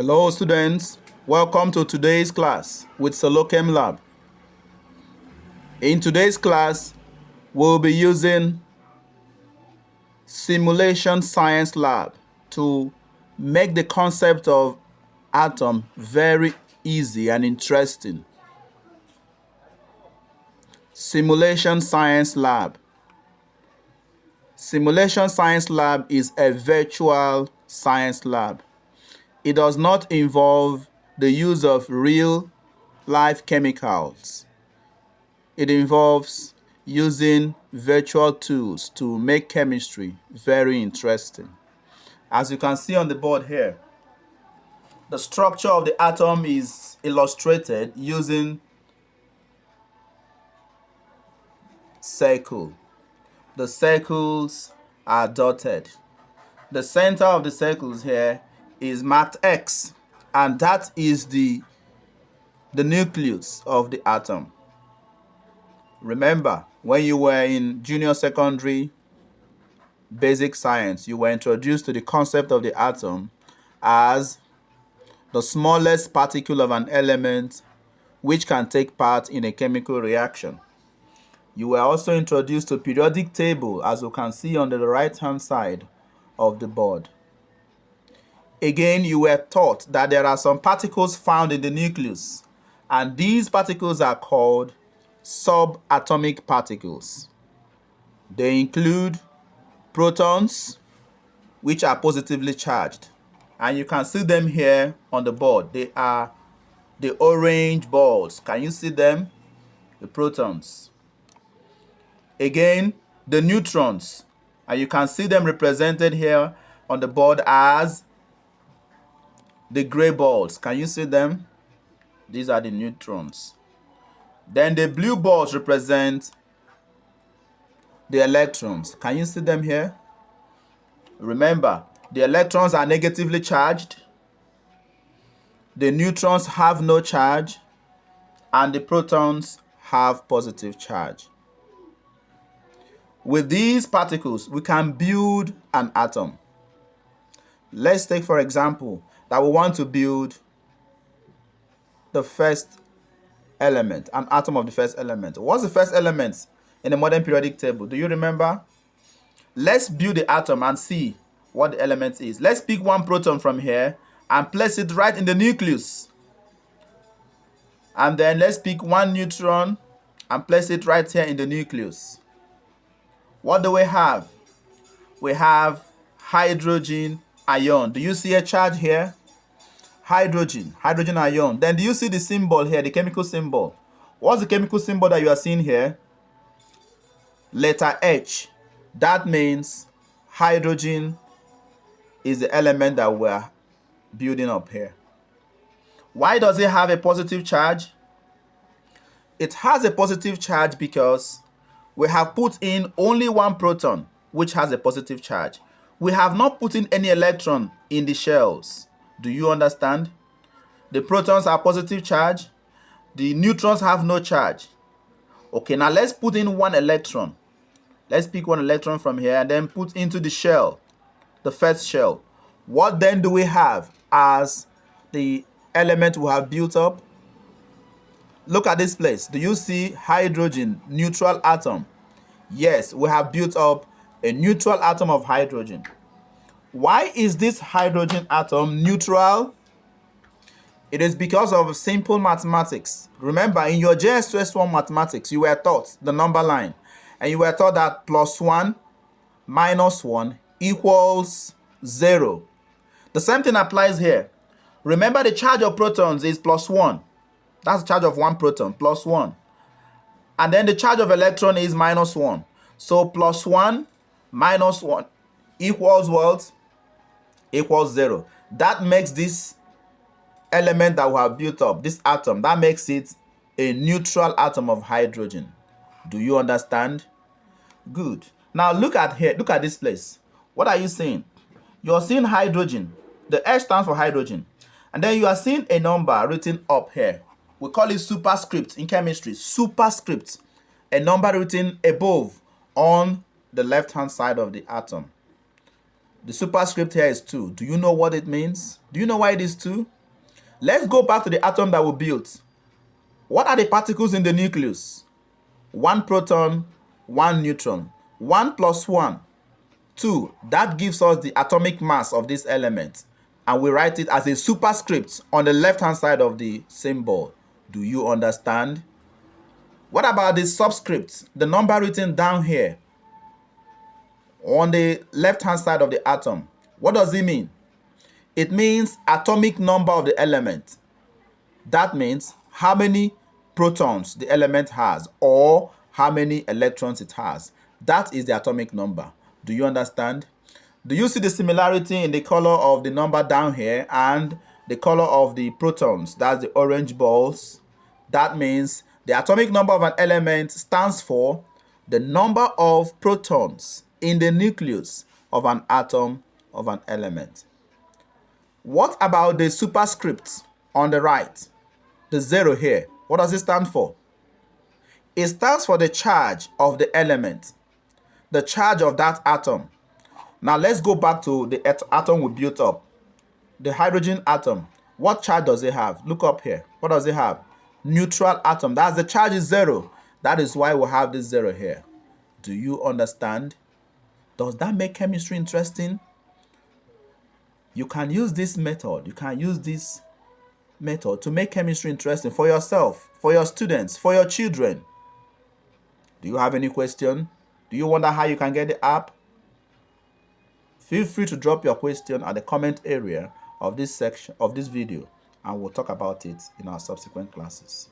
Hello students, welcome to today's class with Solochem Lab. In today's class, we'll be using Simulation Science Lab to make the concept of atom very easy and interesting. Simulation Science Lab. Simulation Science Lab is a virtual science lab. It does not involve the use of real life chemicals. It involves using virtual tools to make chemistry very interesting. As you can see on the board here, the structure of the atom is illustrated using circle. The circles are dotted. The center of the circles here is marked X, and that is the nucleus of the atom. Remember, when you were in junior secondary basic science, you were introduced to the concept of the atom as the smallest particle of an element which can take part in a chemical reaction. You were also introduced to periodic table, as you can see on the right-hand side of the board. Again, you were taught that there are some particles found in the nucleus, and these particles are called subatomic particles. They include protons, which are positively charged, and you can see them here on the board. They are the orange balls. Can you see them? The protons. Again, the neutrons, and you can see them represented here on the board as the gray balls. Can you see them? These are the neutrons. Then the blue balls represent the electrons. Can you see them here? Remember, the electrons are negatively charged, the neutrons have no charge, and the protons have positive charge. With these particles, we can build an atom. Let's take, for example, that we want to build the first element, an atom of the first element. What's the first element in the modern periodic table? Do you remember? Let's build the atom and see what the element is. Let's pick one proton from here and place it right in the nucleus. And then let's pick one neutron and place it right here in the nucleus. What do we have? We have hydrogen ion. Do you see a charge here? Hydrogen ion. Then do you see the symbol here, the chemical symbol? What's the chemical symbol that you are seeing here? Letter H. That means hydrogen is the element that we're building up here. Why does it have a positive charge? It has a positive charge because we have put in only one proton, which has a positive charge. We have not put in any electron in the shells. Do you understand? The protons are positive charge. The neutrons have no charge. Okay, now let's put in one electron. Let's pick one electron from here and then put into the shell, the first shell. What then do we have as the element we have built up? Look at this place. Do you see hydrogen, neutral atom? Yes, we have built up a neutral atom of hydrogen. Why is this hydrogen atom neutral? It is because of simple mathematics. Remember, in your JS1 mathematics, you were taught the number line. And you were taught that +1 minus 1 equals 0. The same thing applies here. Remember, the charge of protons is +1. That's the charge of one proton, +1. And then the charge of electron is -1. So +1 minus 1 equals what? Equals 0. That makes this element that we have built up, this atom, that makes it a neutral atom of hydrogen. Do you understand? Good. Now look at here, look at this place. What are you seeing? You're seeing hydrogen. The H stands for hydrogen. And then you are seeing a number written up here. We call it superscript in chemistry. Superscript. A number written above on the left-hand side of the atom. The superscript here is 2. Do you know what it means? Do you know why it is 2? Let's go back to the atom that we built. What are the particles in the nucleus? 1 proton, 1 neutron. 1 plus 1, 2. That gives us the atomic mass of this element. And we write it as a superscript on the left-hand side of the symbol. Do you understand? What about the subscript? The number written down here on the left-hand side of the atom. What does it mean? It means atomic number of the element. That means how many protons the element has or how many electrons it has. That is the atomic number. Do you understand? Do you see the similarity in the color of the number down here and the color of the protons? That's the orange balls. That means the atomic number of an element stands for the number of protons in the nucleus of an atom of an element. What about the superscript on the right? The 0 here. What does it stand for? It stands for the charge of the element, the charge of that atom. Now let's go back to the atom we built up. The hydrogen atom. What charge does it have? Look up here. What does it have? Neutral atom. That's the charge is 0. That is why we have this 0 here. Do you understand? Does that make chemistry interesting? You can use this method. You can use this method to make chemistry interesting for yourself, for your students, for your children. Do you have any question? Do you wonder how you can get the app? Feel free to drop your question at the comment area of this section of this video, and we'll talk about it in our subsequent classes.